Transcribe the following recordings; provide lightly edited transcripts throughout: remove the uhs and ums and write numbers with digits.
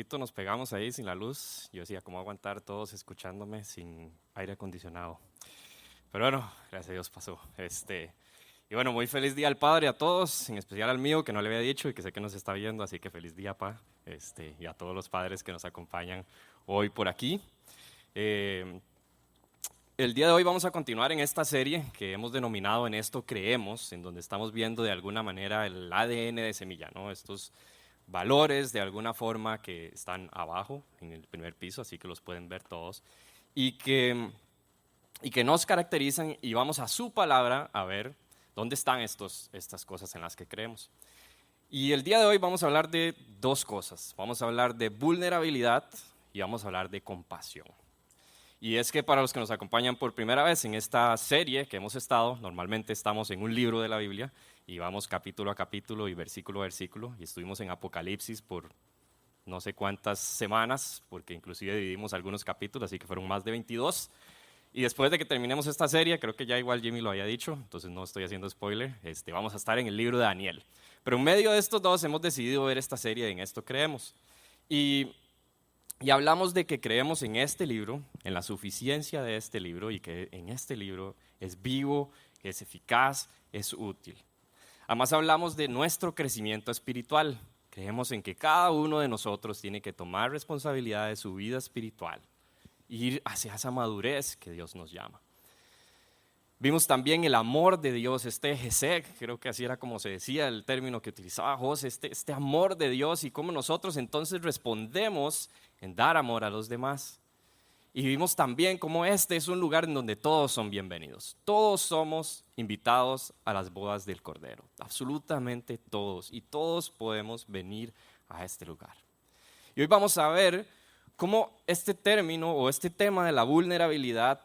ratito nos pegamos ahí sin la luz. Yo decía, ¿cómo aguantar todos escuchándome sin aire acondicionado? Pero bueno, gracias a Dios pasó. Y bueno, muy feliz día al Padre a todos, en especial al mío, que no le había dicho y que sé que nos está viendo, así que feliz día, Pa. Y a todos los padres que nos acompañan hoy por aquí. El día de hoy vamos a continuar en esta serie que hemos denominado En esto creemos, en donde estamos viendo de alguna manera el ADN de Semilla, ¿no? Estos valores de alguna forma que están abajo, en el primer piso, así que los pueden ver todos, y que nos caracterizan, y vamos a su palabra a ver dónde están estas cosas en las que creemos. Y el día de hoy vamos a hablar de dos cosas. Vamos a hablar de vulnerabilidad y vamos a hablar de compasión. Y es que para los que nos acompañan por primera vez en esta serie que hemos estado, normalmente estamos en un libro de la Biblia y vamos capítulo a capítulo y versículo a versículo, y estuvimos en Apocalipsis por no sé cuántas semanas, porque inclusive dividimos algunos capítulos, así que fueron más de 22. Y después de que terminemos esta serie, creo que ya igual Jimmy lo había dicho, entonces no estoy haciendo spoiler, vamos a estar en el libro de Daniel. Pero en medio de estos dos hemos decidido ver esta serie de En esto creemos. Y hablamos de que creemos en este libro, en la suficiencia de este libro, y que en este libro es vivo, es eficaz, es útil. Además hablamos de nuestro crecimiento espiritual. Creemos en que cada uno de nosotros tiene que tomar responsabilidad de su vida espiritual e ir hacia esa madurez que Dios nos llama. Vimos también el amor de Dios, Hesed, creo que así era como se decía el término que utilizaba José, este amor de Dios y cómo nosotros entonces respondemos en dar amor a los demás. Y vimos también cómo este es un lugar en donde todos son bienvenidos. Todos somos invitados a las bodas del Cordero, absolutamente todos, y todos podemos venir a este lugar. Y hoy vamos a ver cómo este término o este tema de la vulnerabilidad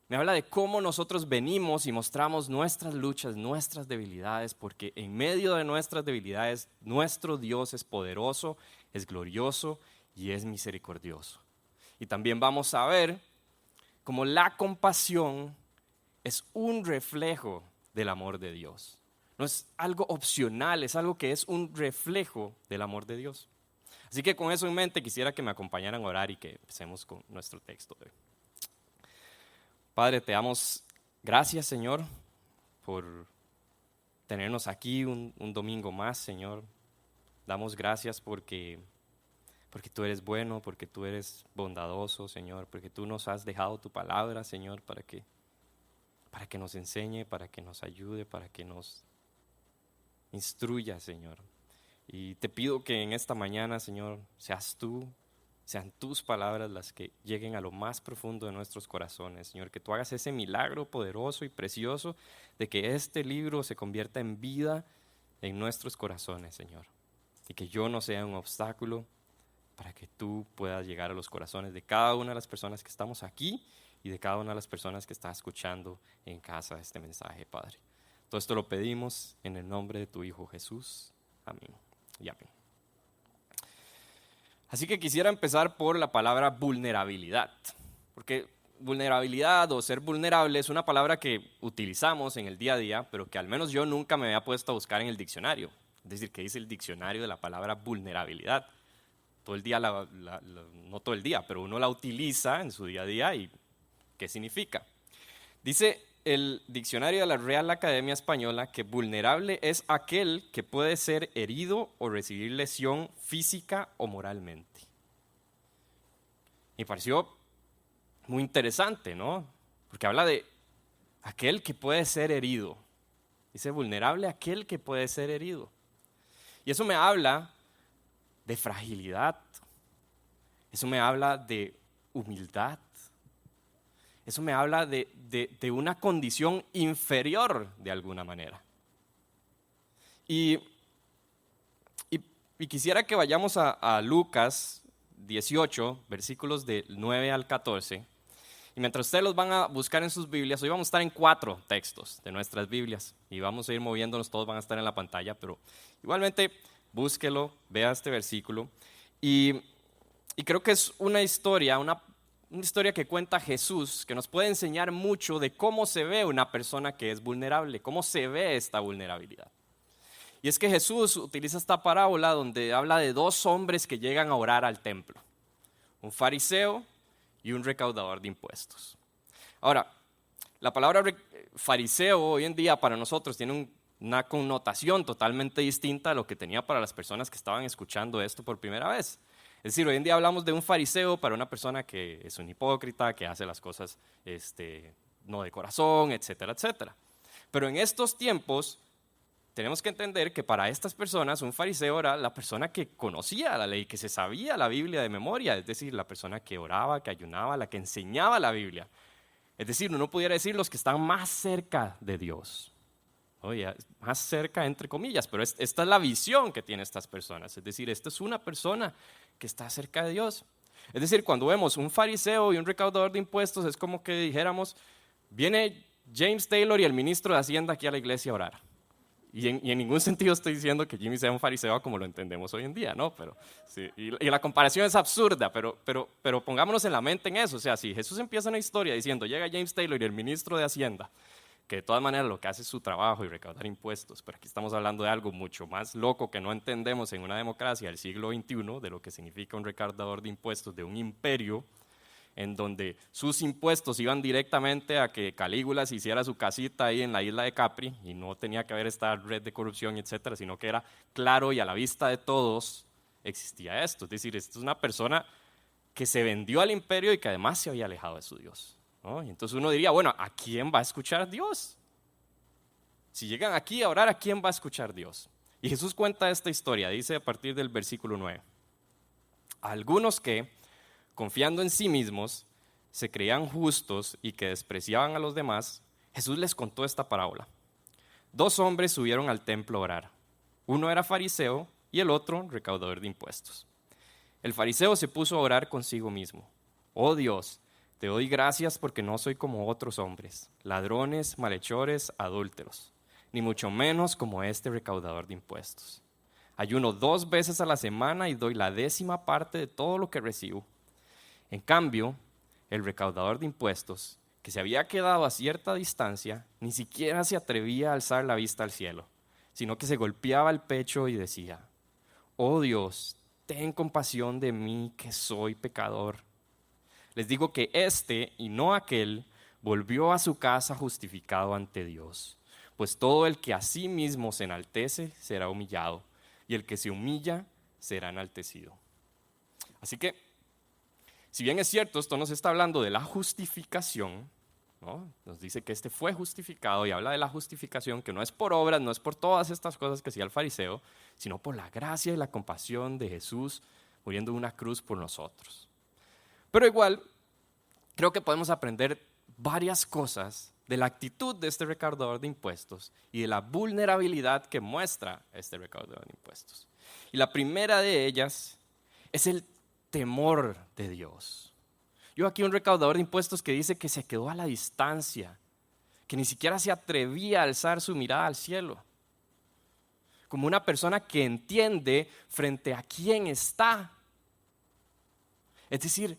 me habla de cómo nosotros venimos y mostramos nuestras luchas, nuestras debilidades, porque en medio de nuestras debilidades, nuestro Dios es poderoso, es glorioso y es misericordioso. Y también vamos a ver cómo la compasión es un reflejo del amor de Dios. No es algo opcional, es algo que es un reflejo del amor de Dios. Así que con eso en mente quisiera que me acompañaran a orar y que empecemos con nuestro texto de hoy. Padre, te damos gracias, Señor, por tenernos aquí un domingo más, Señor. Damos gracias porque tú eres bueno, porque tú eres bondadoso, Señor, porque tú nos has dejado tu palabra, Señor, para que nos enseñe, para que nos ayude, para que nos instruya, Señor. Y te pido que en esta mañana, Señor, sean tus palabras las que lleguen a lo más profundo de nuestros corazones, Señor, que tú hagas ese milagro poderoso y precioso de que este libro se convierta en vida en nuestros corazones, Señor, y que yo no sea un obstáculo para que tú puedas llegar a los corazones de cada una de las personas que estamos aquí y de cada una de las personas que está escuchando en casa este mensaje, Padre. Todo esto lo pedimos en el nombre de tu Hijo Jesús. Amén y amén. Así que quisiera empezar por la palabra vulnerabilidad, porque vulnerabilidad o ser vulnerable es una palabra que utilizamos en el día a día, pero que al menos yo nunca me había puesto a buscar en el diccionario. Es decir, que dice el diccionario de la palabra vulnerabilidad. Todo el día, no todo el día, pero uno la utiliza en su día a día. ¿Y qué significa? Dice el diccionario de la Real Academia Española que vulnerable es aquel que puede ser herido o recibir lesión física o moralmente. Me pareció muy interesante, ¿no? Porque habla de aquel que puede ser herido. Dice vulnerable aquel que puede ser herido. Y eso me habla de fragilidad. Eso me habla de humildad. Eso me habla de una condición inferior de alguna manera. Y quisiera que vayamos a Lucas 18, versículos del 9 al 14. Y mientras ustedes los van a buscar en sus Biblias, hoy vamos a estar en 4 textos de nuestras Biblias. Y vamos a ir moviéndonos, todos van a estar en la pantalla, pero igualmente búsquelo, vea este versículo. Y creo que es una historia que cuenta Jesús, que nos puede enseñar mucho de cómo se ve una persona que es vulnerable, cómo se ve esta vulnerabilidad. Y es que Jesús utiliza esta parábola donde habla de dos hombres que llegan a orar al templo, un fariseo y un recaudador de impuestos. Ahora, la palabra fariseo hoy en día para nosotros tiene una connotación totalmente distinta a lo que tenía para las personas que estaban escuchando esto por primera vez. Es decir, hoy en día hablamos de un fariseo para una persona que es un hipócrita, que hace las cosas no de corazón, etcétera, etcétera. Pero en estos tiempos tenemos que entender que para estas personas un fariseo era la persona que conocía la ley, que se sabía la Biblia de memoria, es decir, la persona que oraba, que ayunaba, la que enseñaba la Biblia. Es decir, uno pudiera decir los que están más cerca de Dios. Oye, más cerca entre comillas, pero esta es la visión que tienen estas personas. Es decir, esta es una persona que está cerca de Dios. Es decir, cuando vemos un fariseo y un recaudador de impuestos, es como que dijéramos, viene James Taylor y el ministro de Hacienda aquí a la iglesia a orar. Y en ningún sentido estoy diciendo que Jimmy sea un fariseo como lo entendemos hoy en día, ¿no? Pero, sí, y la comparación es absurda, pero pongámonos en la mente en eso. O sea, si Jesús empieza una historia diciendo, llega James Taylor y el ministro de Hacienda, que de todas maneras lo que hace es su trabajo y recaudar impuestos, pero aquí estamos hablando de algo mucho más loco que no entendemos en una democracia del siglo XXI, de lo que significa un recaudador de impuestos de un imperio, en donde sus impuestos iban directamente a que Calígula se hiciera su casita ahí en la isla de Capri y no tenía que haber esta red de corrupción, etcétera, sino que era claro y a la vista de todos existía esto. Es decir, esto es una persona que se vendió al imperio y que además se había alejado de su Dios, ¿no? Y entonces uno diría, bueno, ¿a quién va a escuchar Dios? Si llegan aquí a orar, ¿a quién va a escuchar Dios? Y Jesús cuenta esta historia, dice a partir del versículo 9. Algunos que, confiando en sí mismos, se creían justos y que despreciaban a los demás, Jesús les contó esta parábola. Dos hombres subieron al templo a orar. Uno era fariseo y el otro recaudador de impuestos. El fariseo se puso a orar consigo mismo. Oh Dios, te doy gracias porque no soy como otros hombres, ladrones, malhechores, adúlteros, ni mucho menos como este recaudador de impuestos. Ayuno 2 veces a la semana y doy la 10ª parte de todo lo que recibo. En cambio, el recaudador de impuestos, que se había quedado a cierta distancia, ni siquiera se atrevía a alzar la vista al cielo, sino que se golpeaba el pecho y decía, oh Dios, ten compasión de mí que soy pecador. Les digo que este y no aquel volvió a su casa justificado ante Dios, pues todo el que a sí mismo se enaltece será humillado, y el que se humilla será enaltecido. Así que, si bien es cierto, esto nos está hablando de la justificación, ¿no? Nos dice que este fue justificado y habla de la justificación que no es por obras, no es por todas estas cosas que hacía el fariseo, sino por la gracia y la compasión de Jesús muriendo en una cruz por nosotros. Pero igual, creo que podemos aprender varias cosas de la actitud de este recaudador de impuestos y de la vulnerabilidad que muestra este recaudador de impuestos. Y la primera de ellas es el temor de Dios. Yo aquí un recaudador de impuestos que dice que se quedó a la distancia, que ni siquiera se atrevía a alzar su mirada al cielo, como una persona que entiende frente a quién está. Es decir,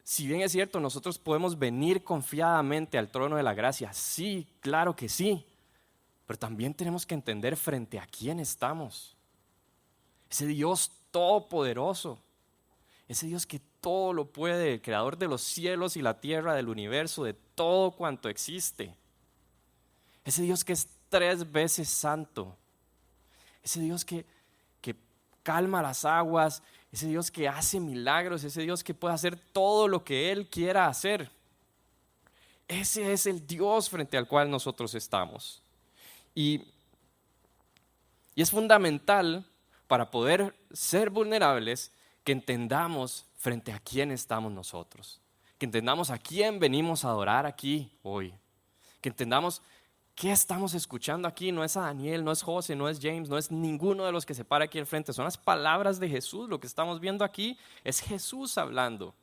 si bien es cierto, nosotros podemos venir confiadamente al trono de la gracia, sí, claro que sí, pero también tenemos que entender frente a quién estamos. Ese Dios todopoderoso, ese Dios que todo lo puede, el creador de los cielos y la tierra, del universo, de todo cuanto existe. Ese Dios que es 3 veces santo. Ese Dios que calma las aguas, ese Dios que hace milagros, ese Dios que puede hacer todo lo que Él quiera hacer. Ese es el Dios frente al cual nosotros estamos. Y es fundamental para poder ser vulnerables que entendamos frente a quién estamos nosotros, que entendamos a quién venimos a adorar aquí hoy, que entendamos qué estamos escuchando aquí. No es a Daniel, no es José, no es James, no es ninguno de los que se para aquí al frente, son las palabras de Jesús. Lo que estamos viendo aquí es Jesús hablando.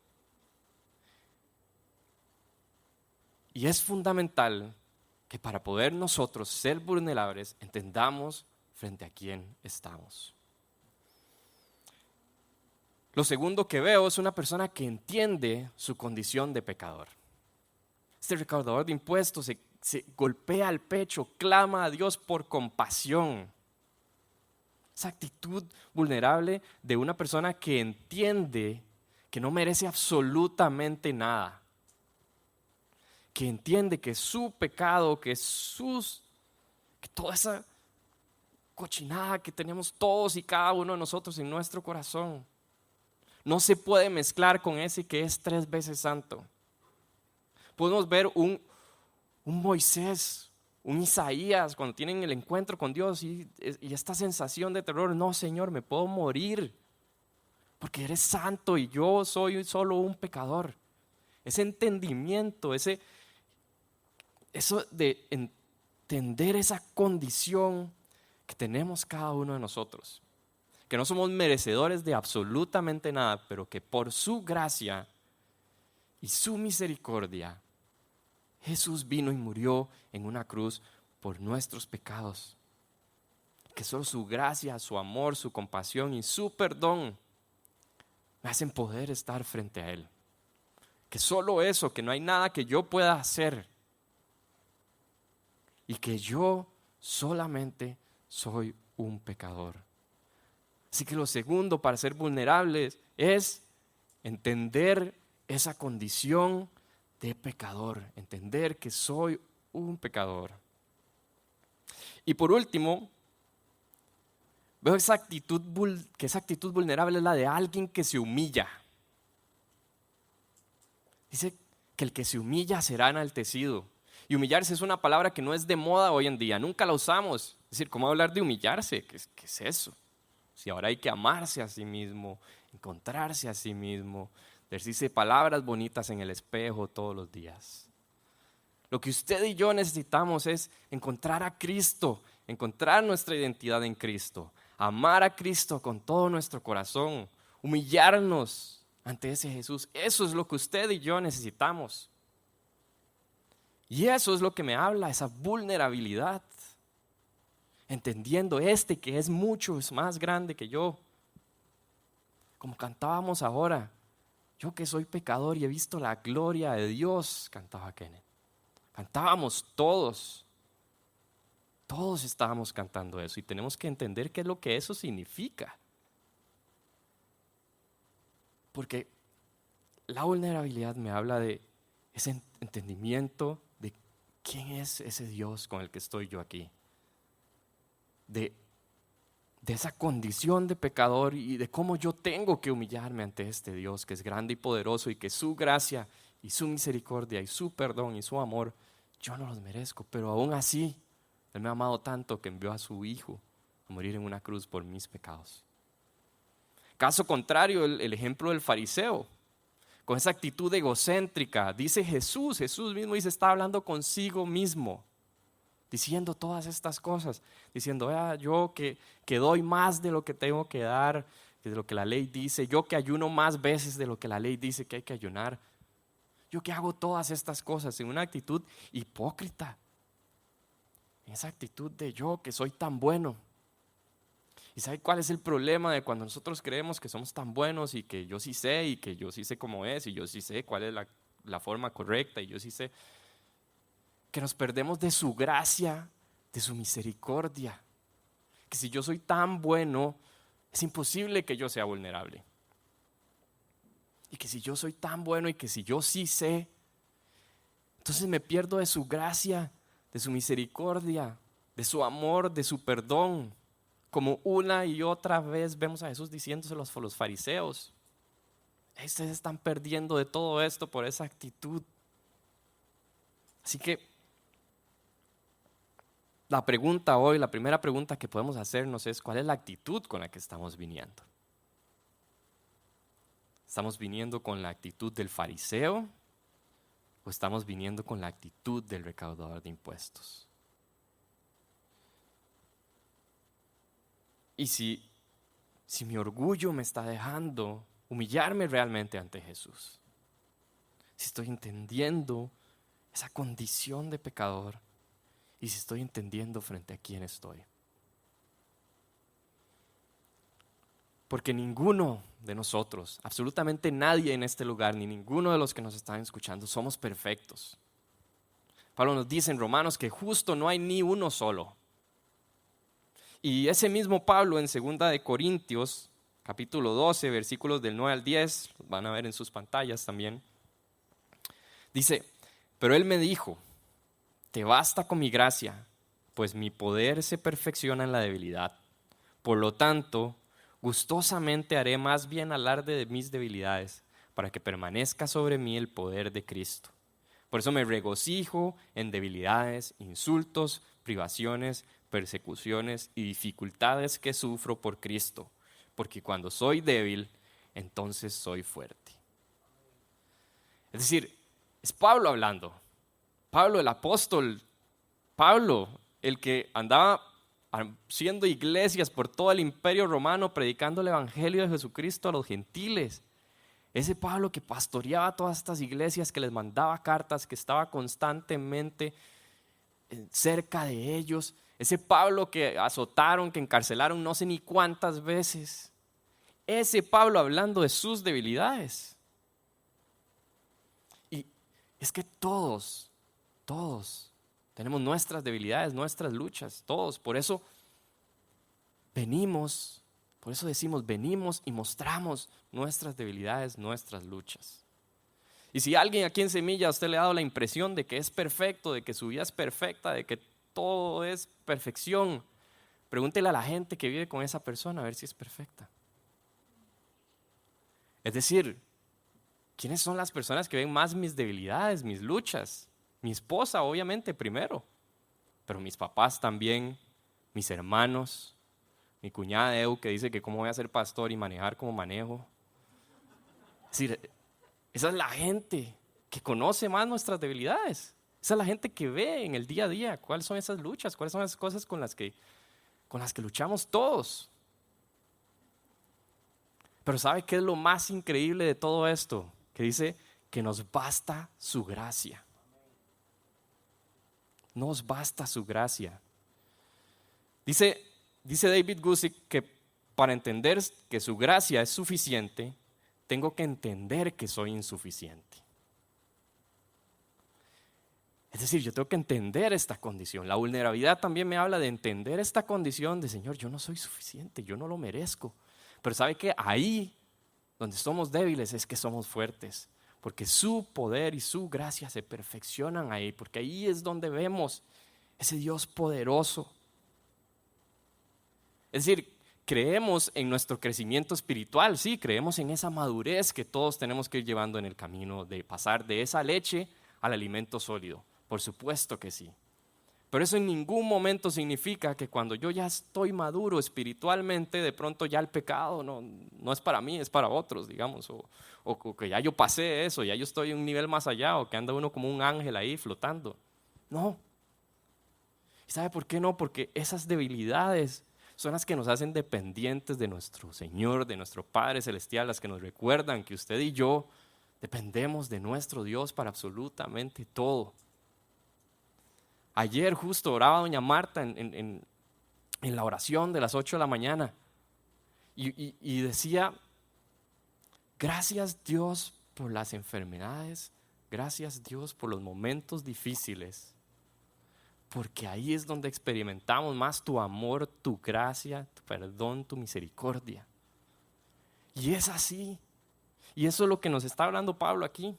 Y es fundamental que para poder nosotros ser vulnerables entendamos frente a quién estamos. Lo segundo que veo es una persona que entiende su condición de pecador. Este recaudador de impuestos se golpea el pecho, clama a Dios por compasión. Esa actitud vulnerable de una persona que entiende que no merece absolutamente nada. Que entiende que su pecado, que toda esa cochinada que tenemos todos y cada uno de nosotros en nuestro corazón, no se puede mezclar con ese que es 3 veces santo. Podemos ver un Moisés, un Isaías, cuando tienen el encuentro con Dios y esta sensación de terror, no, Señor, me puedo morir, porque eres santo y yo soy solo un pecador. Ese entendimiento, eso de entender esa condición que tenemos cada uno de nosotros, que no somos merecedores de absolutamente nada, pero que por su gracia y su misericordia, Jesús vino y murió en una cruz por nuestros pecados. Que solo su gracia, su amor, su compasión y su perdón me hacen poder estar frente a Él. Que solo eso, que no hay nada que yo pueda hacer y que yo solamente soy un pecador. Así que lo segundo para ser vulnerables es entender esa condición de pecador, entender que soy un pecador. Y por último, veo que esa actitud vulnerable es la de alguien que se humilla. Dice que el que se humilla será enaltecido. Y humillarse es una palabra que no es de moda hoy en día, nunca la usamos. Es decir, ¿cómo hablar de humillarse? ¿Qué es eso? Si ahora hay que amarse a sí mismo, encontrarse a sí mismo, decirse palabras bonitas en el espejo todos los días. Lo que usted y yo necesitamos es encontrar a Cristo, encontrar nuestra identidad en Cristo, amar a Cristo con todo nuestro corazón, humillarnos ante ese Jesús. Eso es lo que usted y yo necesitamos. Y eso es lo que me habla, esa vulnerabilidad. Entendiendo que es mucho más grande que yo. Como cantábamos ahora, yo que soy pecador y he visto la gloria de Dios, cantaba Kenneth. Cantábamos todos. Todos estábamos cantando eso y tenemos que entender qué es lo que eso significa. Porque la vulnerabilidad me habla de ese entendimiento de quién es ese Dios con el que estoy yo aquí. De esa condición de pecador y de cómo yo tengo que humillarme ante este Dios que es grande y poderoso y que su gracia y su misericordia y su perdón y su amor, yo no los merezco, pero aún así Él me ha amado tanto que envió a su Hijo a morir en una cruz por mis pecados. Caso contrario, el ejemplo del fariseo, con esa actitud egocéntrica, dice Jesús mismo dice, está hablando consigo mismo, diciendo todas estas cosas, diciendo, yo que doy más de lo que tengo que dar, de lo que la ley dice, yo que ayuno más veces de lo que la ley dice que hay que ayunar, yo que hago todas estas cosas en una actitud hipócrita, en esa actitud de yo que soy tan bueno. ¿Y sabe cuál es el problema de cuando nosotros creemos que somos tan buenos y que yo sí sé y que yo sí sé cómo es y yo sí sé cuál es la forma correcta y yo sí sé? Que nos perdemos de su gracia, de su misericordia. Que si yo soy tan bueno, es imposible que yo sea vulnerable. Y que si yo soy tan bueno y que si yo sí sé, entonces me pierdo de su gracia, de su misericordia, de su amor, de su perdón. Como una y otra vez vemos a Jesús diciéndoselo a los fariseos. Ustedes están perdiendo de todo esto por esa actitud. Así que la primera pregunta que podemos hacernos es: ¿cuál es la actitud con la que estamos viniendo? ¿Estamos viniendo con la actitud del fariseo o estamos viniendo con la actitud del recaudador de impuestos? Y si mi orgullo me está dejando humillarme realmente ante Jesús, si estoy entendiendo esa condición de pecador y si estoy entendiendo frente a quién estoy. Porque ninguno de nosotros, absolutamente nadie en este lugar, ni ninguno de los que nos están escuchando, somos perfectos. Pablo nos dice en Romanos que justo no hay ni uno solo. Y ese mismo Pablo en 2 capítulo 12, versículos del 9 al 10, los van a ver en sus pantallas también, dice: pero él me dijo, te basta con mi gracia, pues mi poder se perfecciona en la debilidad. Por lo tanto, gustosamente haré más bien alarde de mis debilidades, para que permanezca sobre mí el poder de Cristo. Por eso me regocijo en debilidades, insultos, privaciones, persecuciones y dificultades que sufro por Cristo, porque cuando soy débil, entonces soy fuerte. Es decir, es Pablo hablando, Pablo el apóstol, Pablo el que andaba haciendo iglesias por todo el imperio romano, predicando el evangelio de Jesucristo a los gentiles. Ese Pablo que pastoreaba todas estas iglesias, que les mandaba cartas, que estaba constantemente cerca de ellos. Ese Pablo que azotaron, que encarcelaron no sé ni cuántas veces. Ese Pablo hablando de sus debilidades. Y es que todos tenemos nuestras debilidades, nuestras luchas, todos. Por eso decimos, venimos y mostramos nuestras debilidades, nuestras luchas. Y si alguien aquí en Semilla a usted le ha dado la impresión de que es perfecto, de que su vida es perfecta, de que todo es perfección, pregúntele a la gente que vive con esa persona a ver si es perfecta. Es decir, ¿quiénes son las personas que ven más mis debilidades, mis luchas? Mi esposa, obviamente, primero, pero mis papás también, mis hermanos, mi cuñada Eu, que dice que cómo voy a ser pastor y manejar como manejo. Es decir, esa es la gente que conoce más nuestras debilidades. Esa es la gente que ve en el día a día cuáles son esas luchas, cuáles son esas cosas con las que luchamos todos. Pero ¿sabe qué es lo más increíble de todo esto? Que dice que nos basta su gracia. Nos basta su gracia. Dice David Guzik que para entender que su gracia es suficiente, tengo que entender que soy insuficiente. Es decir, yo tengo que entender esta condición. La vulnerabilidad también me habla de entender esta condición de Señor, yo no soy suficiente, yo no lo merezco. Pero ¿sabe qué? Ahí donde somos débiles es que somos fuertes, porque su poder y su gracia se perfeccionan ahí, porque ahí es donde vemos ese Dios poderoso. Es decir, creemos en nuestro crecimiento espiritual, sí, creemos en esa madurez que todos tenemos que ir llevando en el camino de pasar de esa leche al alimento sólido. Por supuesto que sí. Pero eso en ningún momento significa que cuando yo ya estoy maduro espiritualmente, de pronto ya el pecado no es para mí, es para otros, digamos, o que ya yo pasé eso, ya yo estoy un nivel más allá, o que anda uno como un ángel ahí flotando. No. ¿Y sabe por qué no? Porque esas debilidades son las que nos hacen dependientes de nuestro Señor, de nuestro Padre Celestial, las que nos recuerdan que usted y yo dependemos de nuestro Dios para absolutamente todo. Ayer justo oraba doña Marta en la oración de las 8 de la mañana y decía, gracias Dios por las enfermedades, gracias Dios por los momentos difíciles, porque ahí es donde experimentamos más tu amor, tu gracia, tu perdón, tu misericordia. Y es así, y eso es lo que nos está hablando Pablo aquí.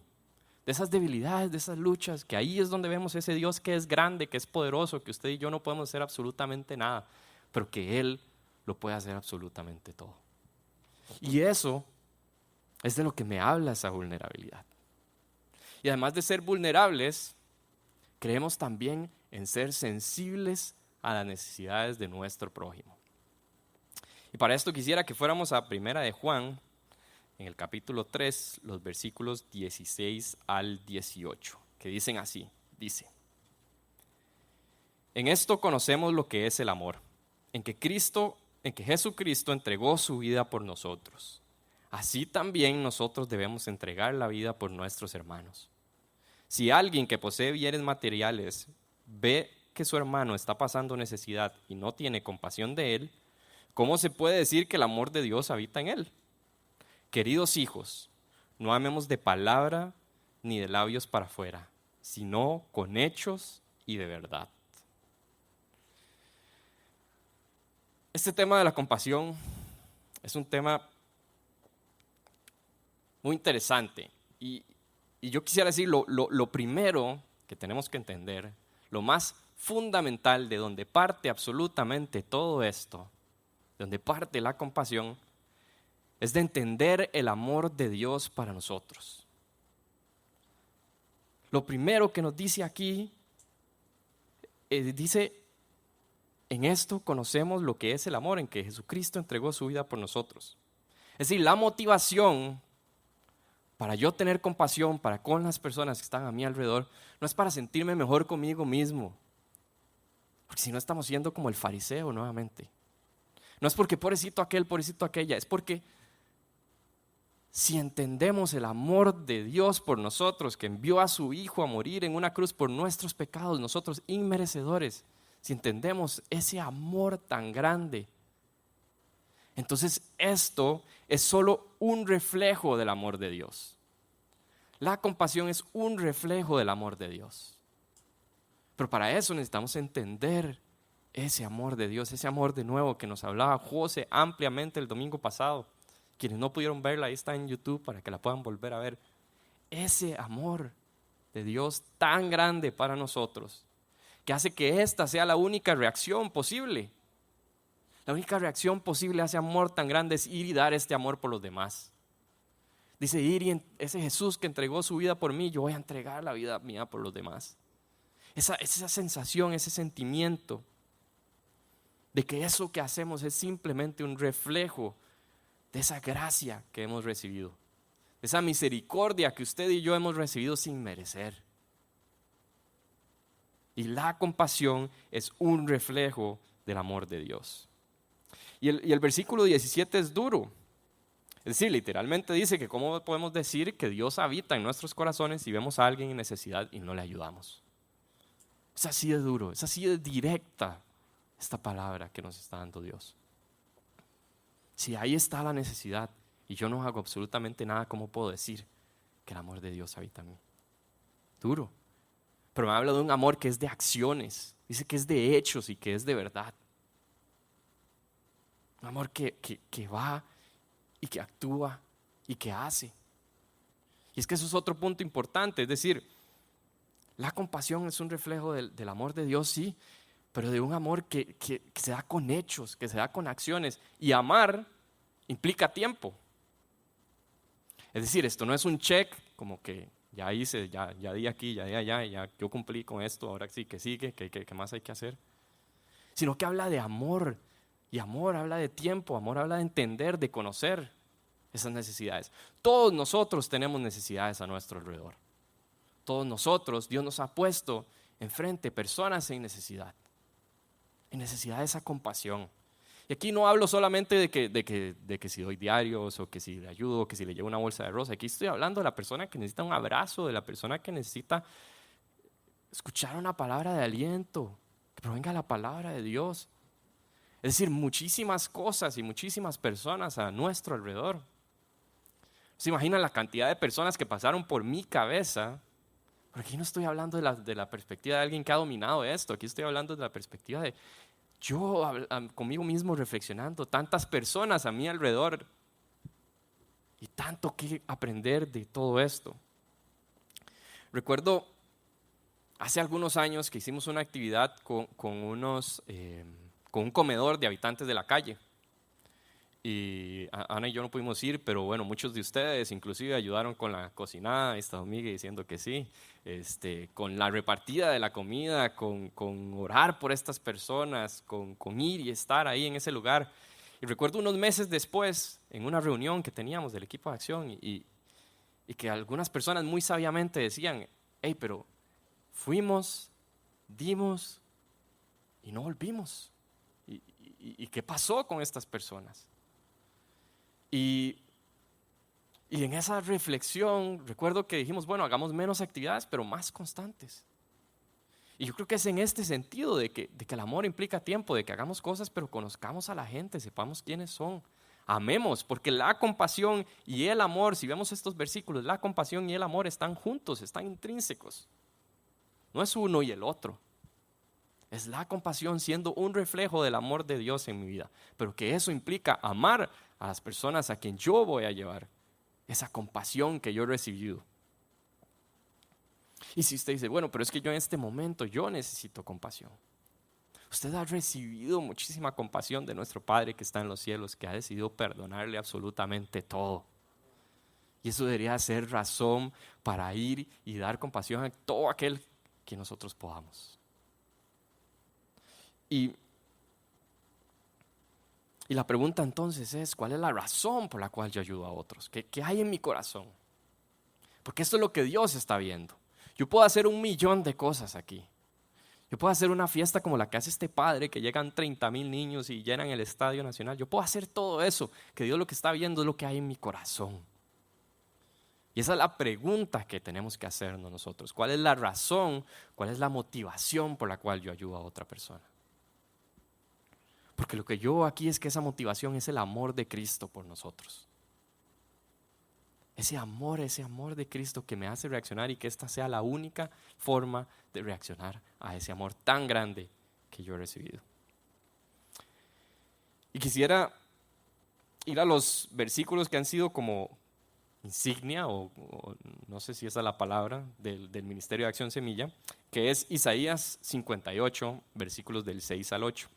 De esas debilidades, de esas luchas, que ahí es donde vemos ese Dios que es grande, que es poderoso, que usted y yo no podemos hacer absolutamente nada, pero que Él lo puede hacer absolutamente todo. Y eso es de lo que me habla esa vulnerabilidad. Y además de ser vulnerables, creemos también en ser sensibles a las necesidades de nuestro prójimo. Y para esto quisiera que fuéramos a Primera de Juan, en el capítulo 3, los versículos 16 al 18, que dicen así, dice: en esto conocemos lo que es el amor, en que Jesucristo entregó su vida por nosotros. Así también nosotros debemos entregar la vida por nuestros hermanos. Si alguien que posee bienes materiales ve que su hermano está pasando necesidad y no tiene compasión de él, ¿cómo se puede decir que el amor de Dios habita en él? Queridos hijos, no amemos de palabra ni de labios para afuera, sino con hechos y de verdad. Este tema de la compasión es un tema muy interesante y yo quisiera decir lo primero que tenemos que entender, lo más fundamental de donde parte absolutamente todo esto, de donde parte la compasión, es de entender el amor de Dios para nosotros. Lo primero que nos dice aquí, dice, en esto conocemos lo que es el amor, en que Jesucristo entregó su vida por nosotros. Es decir, la motivación para yo tener compasión para con las personas que están a mi alrededor, no es para sentirme mejor conmigo mismo, porque si no estamos siendo como el fariseo nuevamente. No es porque pobrecito aquel, pobrecito aquella, es porque si entendemos el amor de Dios por nosotros, que envió a su Hijo a morir en una cruz por nuestros pecados, nosotros inmerecedores, si entendemos ese amor tan grande, entonces esto es solo un reflejo del amor de Dios. La compasión es un reflejo del amor de Dios. Pero para eso necesitamos entender ese amor de Dios, ese amor de nuevo que nos hablaba José ampliamente el domingo pasado. Quienes no pudieron verla, ahí está en YouTube para que la puedan volver a ver. Ese amor de Dios tan grande para nosotros, que hace que esta sea la única reacción posible. La única reacción posible a ese amor tan grande es ir y dar este amor por los demás. Dice, ir y ese Jesús que entregó su vida por mí, yo voy a entregar la vida mía por los demás. Esa sensación, ese sentimiento de que eso que hacemos es simplemente un reflejo de esa gracia que hemos recibido, de esa misericordia que usted y yo hemos recibido sin merecer. Y la compasión es un reflejo del amor de Dios. Y el versículo 17 es duro. Es decir, literalmente dice que cómo podemos decir que Dios habita en nuestros corazones si vemos a alguien en necesidad y no le ayudamos. Es así de duro, es así de directa esta palabra que nos está dando Dios. Si ahí está la necesidad y yo no hago absolutamente nada, ¿cómo puedo decir que el amor de Dios habita en mí? Duro. Pero me habla de un amor que es de acciones, dice que es de hechos y que es de verdad. Un amor que va y que actúa y que hace. Y es que eso es otro punto importante, es decir, la compasión es un reflejo del amor de Dios, sí, pero de un amor que se da con hechos, que se da con acciones. Y amar implica tiempo. Es decir, esto no es un check como que ya hice, ya di aquí, ya di allá, ya yo cumplí con esto, ahora sí que sigue, ¿qué más hay que hacer? Sino que habla de amor. Y amor habla de tiempo, amor habla de entender, de conocer esas necesidades. Todos nosotros tenemos necesidades a nuestro alrededor. Todos nosotros, Dios nos ha puesto enfrente personas en necesidad de esa compasión. Y aquí no hablo solamente de que si doy diarios o que si le ayudo o que si le llevo una bolsa de rosa. Aquí estoy hablando de la persona que necesita un abrazo, de la persona que necesita escuchar una palabra de aliento, que provenga la palabra de Dios. Es decir, muchísimas cosas y muchísimas personas a nuestro alrededor. ¿Se imaginan la cantidad de personas que pasaron por mi cabeza? Porque aquí no estoy hablando de la perspectiva de alguien que ha dominado esto. Aquí estoy hablando de la perspectiva de yo conmigo mismo reflexionando. Tantas personas a mi alrededor y tanto que aprender de todo esto. Recuerdo hace algunos años que hicimos una actividad con un comedor de habitantes de la calle. Y Ana y yo no pudimos ir, pero bueno, muchos de ustedes inclusive ayudaron con la cocinada. Ahí está Miguel diciendo que sí, con la repartida de la comida, con orar por estas personas, con ir y estar ahí en ese lugar. Y recuerdo unos meses después, en una reunión que teníamos del equipo de acción, y que algunas personas muy sabiamente decían, hey, pero fuimos, dimos y no volvimos. ¿Y qué pasó con estas personas? Y en esa reflexión recuerdo que dijimos, bueno, hagamos menos actividades, pero más constantes. Y yo creo que es en este sentido de que el amor implica tiempo, de que hagamos cosas, pero conozcamos a la gente, sepamos quiénes son. Amemos, porque la compasión y el amor, si vemos estos versículos, la compasión y el amor están juntos, están intrínsecos. No es uno y el otro. Es la compasión siendo un reflejo del amor de Dios en mi vida. Pero que eso implica amar a las personas a quien yo voy a llevar esa compasión que yo he recibido. Y si usted dice, bueno, pero es que yo en este momento yo necesito compasión. Usted ha recibido muchísima compasión de nuestro Padre que está en los cielos, que ha decidido perdonarle absolutamente todo. Y eso debería ser razón para ir y dar compasión a todo aquel que nosotros podamos. Y la pregunta entonces es, ¿cuál es la razón por la cual yo ayudo a otros? ¿Qué hay en mi corazón? Porque esto es lo que Dios está viendo. Yo puedo hacer 1,000,000 de cosas aquí. Yo puedo hacer una fiesta como la que hace este padre, que llegan 30,000 niños y llenan el Estadio Nacional. Yo puedo hacer todo eso, que Dios lo que está viendo es lo que hay en mi corazón. Y esa es la pregunta que tenemos que hacernos nosotros. ¿Cuál es la razón, cuál es la motivación por la cual yo ayudo a otra persona? Porque lo que yo veo aquí es que esa motivación es el amor de Cristo por nosotros. Ese amor de Cristo que me hace reaccionar y que esta sea la única forma de reaccionar a ese amor tan grande que yo he recibido. Y quisiera ir a los versículos que han sido como insignia, o no sé si esa es la palabra, del Ministerio de Acción Semilla, que es Isaías 58, versículos del 6 al 8.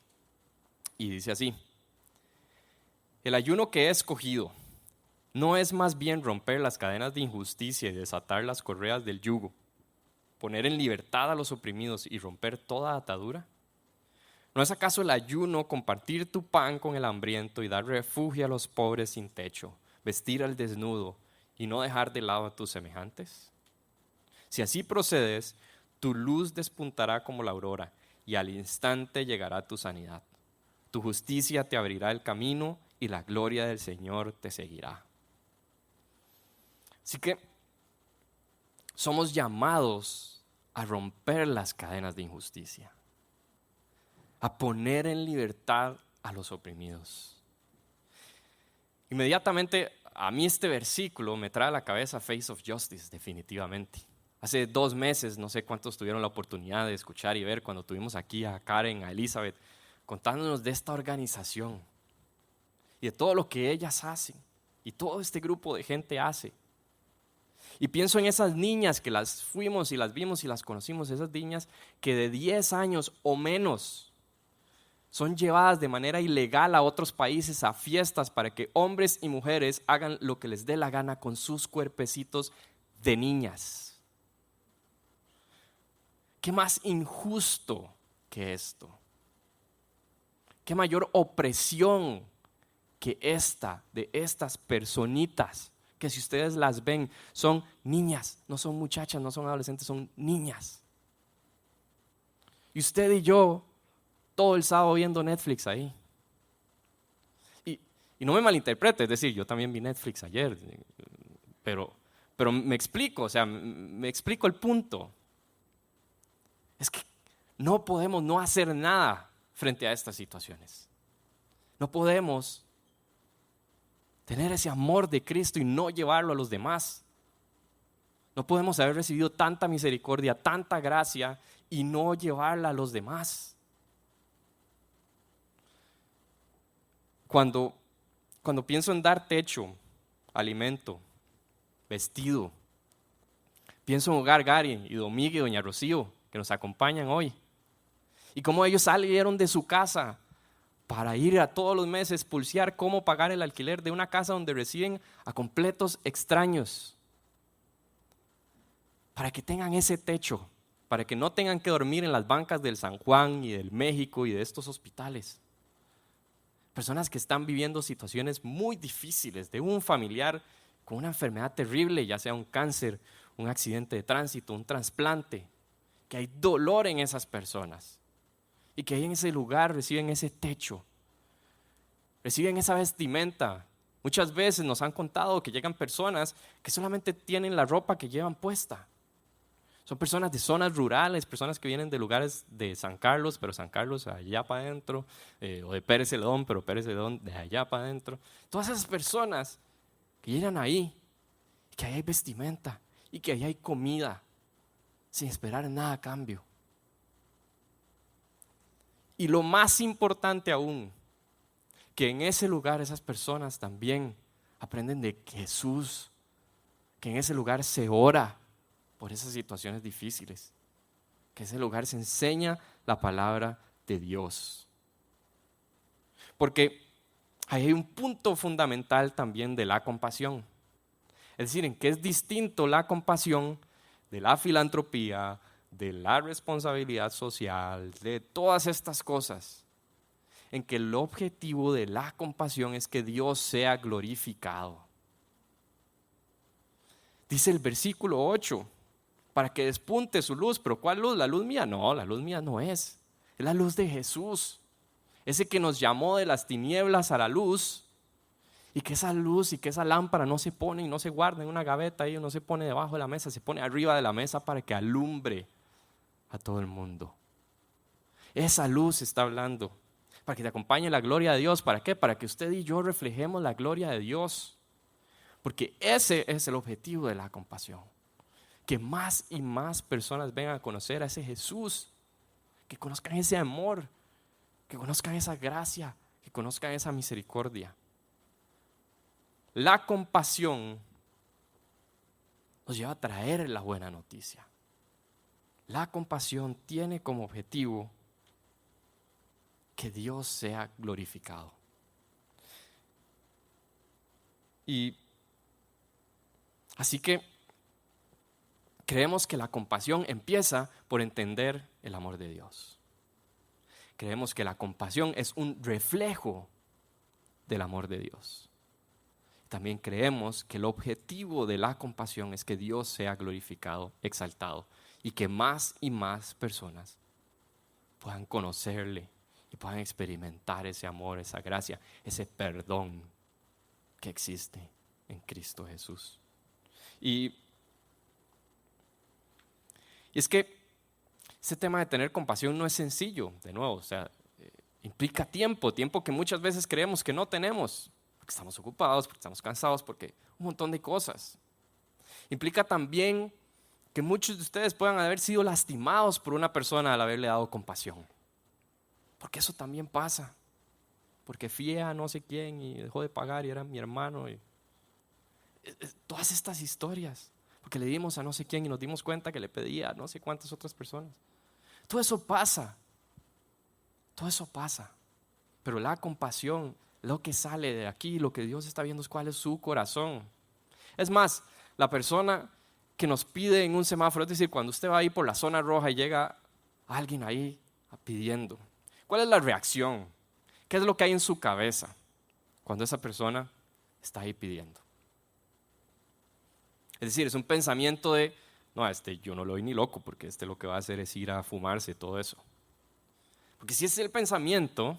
Y dice así: el ayuno que he escogido ¿no es más bien romper las cadenas de injusticia y desatar las correas del yugo, poner en libertad a los oprimidos y romper toda atadura? ¿No es acaso el ayuno compartir tu pan con el hambriento y dar refugio a los pobres sin techo, vestir al desnudo y no dejar de lado a tus semejantes? Si así procedes, tu luz despuntará como la aurora y al instante llegará tu sanidad. Tu justicia te abrirá el camino y la gloria del Señor te seguirá. Así que somos llamados a romper las cadenas de injusticia, a poner en libertad a los oprimidos. Inmediatamente a mí este versículo me trae a la cabeza Face of Justice, definitivamente. Hace 2 meses, no sé cuántos tuvieron la oportunidad de escuchar y ver cuando tuvimos aquí a Karen, a Elizabeth, contándonos de esta organización y de todo lo que ellas hacen y todo este grupo de gente hace. Y pienso en esas niñas que las fuimos y las vimos y las conocimos, esas niñas que de 10 años o menos son llevadas de manera ilegal a otros países a fiestas para que hombres y mujeres hagan lo que les dé la gana con sus cuerpecitos de niñas. ¿Qué más injusto que esto? ¿Qué mayor opresión que esta de estas personitas? Que si ustedes las ven, son niñas, no son muchachas, no son adolescentes, son niñas. Y usted y yo, todo el sábado viendo Netflix ahí. Y no me malinterprete, es decir, yo también vi Netflix ayer, pero me explico, o sea, me explico el punto. Es que no podemos no hacer nada frente a estas situaciones. No podemos tener ese amor de Cristo y no llevarlo a los demás. No podemos haber recibido tanta misericordia, tanta gracia y no llevarla a los demás. Cuando pienso en dar techo, alimento, vestido, pienso en Hogar Gary y Don Miguel y Doña Rocío, que nos acompañan hoy. Y cómo ellos salieron de su casa para ir a todos los meses pulsear cómo pagar el alquiler de una casa donde reciben a completos extraños. Para que tengan ese techo, para que no tengan que dormir en las bancas del San Juan y del México y de estos hospitales. Personas que están viviendo situaciones muy difíciles, de un familiar con una enfermedad terrible, ya sea un cáncer, un accidente de tránsito, un trasplante, que hay dolor en esas personas. Y que ahí en ese lugar reciben ese techo, reciben esa vestimenta. Muchas veces nos han contado que llegan personas que solamente tienen la ropa que llevan puesta. Son personas de zonas rurales, personas que vienen de lugares de San Carlos, pero San Carlos allá para adentro, o de Pérez Celedón, pero Pérez Celedón de allá para adentro. Todas esas personas que llegan ahí, que ahí hay vestimenta y que ahí hay comida, sin esperar nada a cambio. Y lo más importante aún, que en ese lugar esas personas también aprenden de Jesús, que en ese lugar se ora por esas situaciones difíciles, que en ese lugar se enseña la palabra de Dios. Porque ahí hay un punto fundamental también de la compasión. Es decir, en que es distinto la compasión de la filantropía, de la responsabilidad social, de todas estas cosas. En que el objetivo de la compasión es que Dios sea glorificado. Dice el versículo 8, para que despunte su luz. ¿Pero cuál luz? ¿La luz mía? No, la luz mía no es. Es la luz de Jesús. Ese que nos llamó de las tinieblas a la luz. Y que esa luz y que esa lámpara no se pone y no se guarda en una gaveta ahí, no se pone debajo de la mesa, se pone arriba de la mesa para que alumbre a todo el mundo. Esa luz está hablando. Para que te acompañe la gloria de Dios. ¿Para qué? Para que usted y yo reflejemos la gloria de Dios. Porque ese es el objetivo de la compasión. Que más y más personas vengan a conocer a ese Jesús. Que conozcan ese amor. Que conozcan esa gracia. Que conozcan esa misericordia. La compasión nos lleva a traer la buena noticia. La compasión tiene como objetivo que Dios sea glorificado. Y así que creemos que la compasión empieza por entender el amor de Dios. Creemos que la compasión es un reflejo del amor de Dios. También creemos que el objetivo de la compasión es que Dios sea glorificado, exaltado, y que más y más personas puedan conocerle y puedan experimentar ese amor, esa gracia, ese perdón que existe en Cristo Jesús. Y es que ese tema de tener compasión no es sencillo, de nuevo, o sea, implica tiempo que muchas veces creemos que no tenemos, porque estamos ocupados, porque estamos cansados, porque un montón de cosas. Implica también que muchos de ustedes puedan haber sido lastimados por una persona al haberle dado compasión. Porque eso también pasa. Porque fui a no sé quién y dejó de pagar y era mi hermano. Todas estas historias. Porque le dimos a no sé quién y nos dimos cuenta que le pedía a no sé cuántas otras personas. Todo eso pasa. Todo eso pasa. Pero la compasión, lo que sale de aquí, lo que Dios está viendo es cuál es su corazón. Es más, la persona que nos pide en un semáforo, es decir, cuando usted va ahí por la zona roja y llega alguien ahí pidiendo, ¿cuál es la reacción? ¿Qué es lo que hay en su cabeza cuando esa persona está ahí pidiendo? Es decir, es un pensamiento de, no, yo no lo doy ni loco porque lo que va a hacer es ir a fumarse todo eso. Porque si ese es el pensamiento,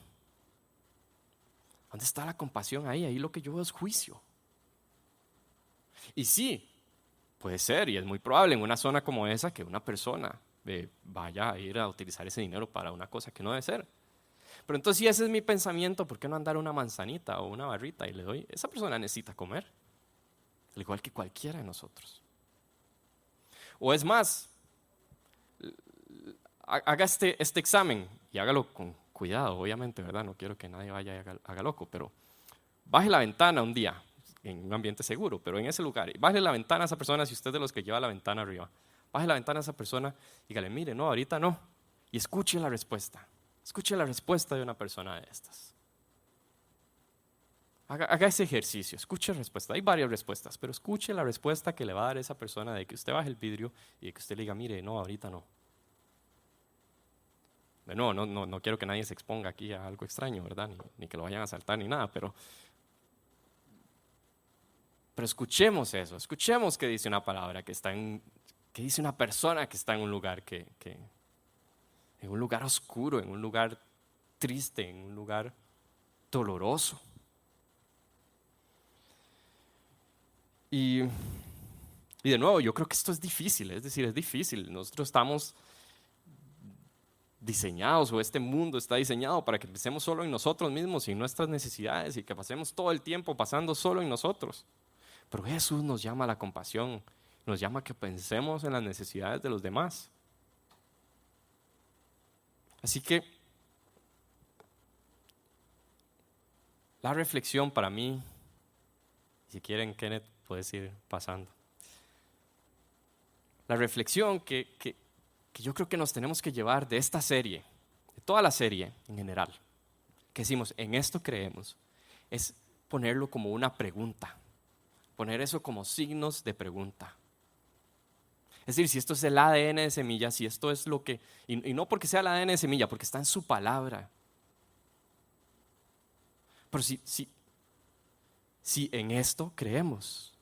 ¿dónde está la compasión ahí? Ahí lo que yo veo es juicio. Y sí, puede ser y es muy probable en una zona como esa que una persona vaya a ir a utilizar ese dinero para una cosa que no debe ser. Pero entonces si ese es mi pensamiento, ¿por qué no andar una manzanita o una barrita y le doy? Esa persona necesita comer, al igual que cualquiera de nosotros. O es más, haga este examen y hágalo con cuidado, obviamente, ¿verdad? No quiero que nadie vaya y haga loco, pero baje la ventana un día, en un ambiente seguro, pero en ese lugar, baje la ventana a esa persona, si usted es de los que lleva la ventana arriba, baje la ventana a esa persona y dígale, mire, no, ahorita no, y escuche la respuesta de una persona de estas. Haga ese ejercicio, escuche la respuesta, hay varias respuestas, pero escuche la respuesta que le va a dar esa persona de que usted baje el vidrio y de que usted le diga, mire, no, ahorita no. No quiero que nadie se exponga aquí a algo extraño, ¿verdad? Ni que lo vayan a asaltar ni nada, pero escuchemos eso, escuchemos que dice una palabra que dice una persona que está en un lugar en un lugar oscuro, en un lugar triste, en un lugar doloroso. Y de nuevo, yo creo que esto es difícil, es decir, es difícil. Nosotros estamos diseñados, o este mundo está diseñado para que pensemos solo en nosotros mismos y en nuestras necesidades y que pasemos todo el tiempo pasando solo en nosotros. Pero Jesús nos llama a la compasión, nos llama a que pensemos en las necesidades de los demás. Así que La reflexión para mí, si quieren, Kenneth, puedes ir pasando. La reflexión que yo creo que nos tenemos que llevar de esta serie, de toda la serie en general, que decimos, en esto creemos, es ponerlo como una pregunta, poner eso como signos de pregunta. Es decir, si esto es el ADN de Semilla, si esto es lo que, y no porque sea el ADN de Semilla, porque está en su palabra, pero si en esto creemos,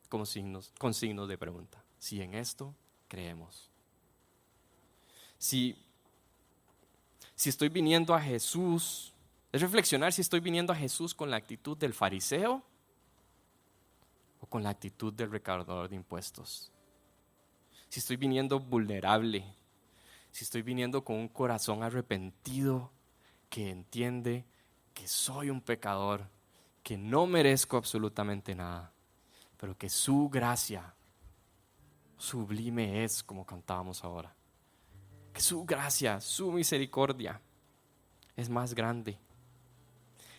con signos de pregunta, si en esto creemos. Si estoy viniendo a Jesús, es reflexionar si estoy viniendo a Jesús con la actitud del fariseo o con la actitud del recaudador de impuestos. Si estoy viniendo vulnerable, si estoy viniendo con un corazón arrepentido que entiende que soy un pecador, que no merezco absolutamente nada, pero que su gracia sublime es, como cantábamos ahora. Que su gracia, su misericordia es más grande.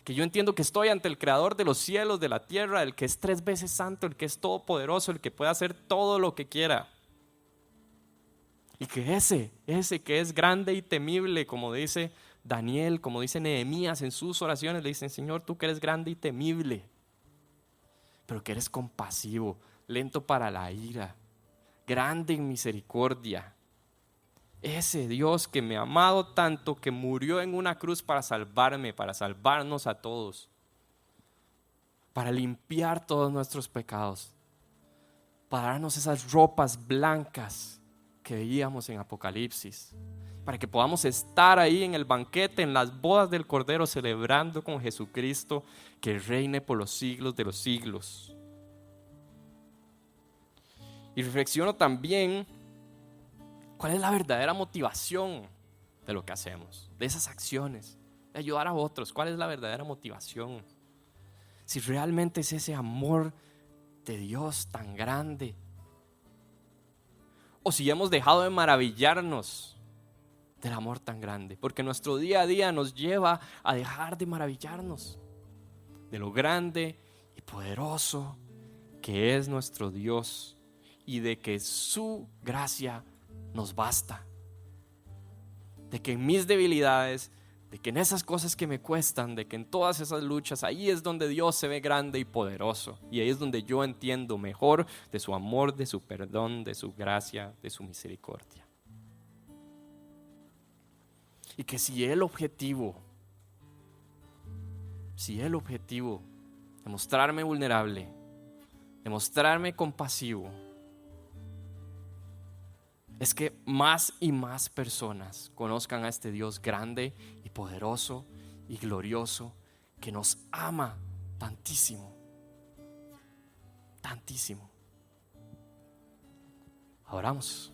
Que yo entiendo que estoy ante el creador de los cielos, de la tierra, el que es 3 veces santo, el que es todopoderoso, el que puede hacer todo lo que quiera. Y que ese que es grande y temible, como dice Daniel, como dice Nehemías en sus oraciones, le dicen, Señor, tú que eres grande y temible, pero que eres compasivo, lento para la ira, grande en misericordia. Ese Dios que me ha amado tanto, que murió en una cruz para salvarme, para salvarnos a todos, para limpiar todos nuestros pecados, para darnos esas ropas blancas que veíamos en Apocalipsis, para que podamos estar ahí en el banquete, en las bodas del Cordero, celebrando con Jesucristo que reine por los siglos de los siglos. Y reflexiono también cuál es la verdadera motivación de lo que hacemos, de esas acciones, de ayudar a otros. ¿Cuál es la verdadera motivación? Si realmente es ese amor de Dios tan grande, o si hemos dejado de maravillarnos del amor tan grande, porque nuestro día a día nos lleva a dejar de maravillarnos de lo grande y poderoso que es nuestro Dios y de que su gracia nos basta, de que en mis debilidades, de que en esas cosas que me cuestan, de que en todas esas luchas, ahí es donde Dios se ve grande y poderoso, y ahí es donde yo entiendo mejor de su amor, de su perdón, de su gracia, de su misericordia. Y que si el objetivo de mostrarme vulnerable, de mostrarme compasivo, es que más y más personas conozcan a este Dios grande y poderoso y glorioso que nos ama tantísimo, tantísimo. Oramos.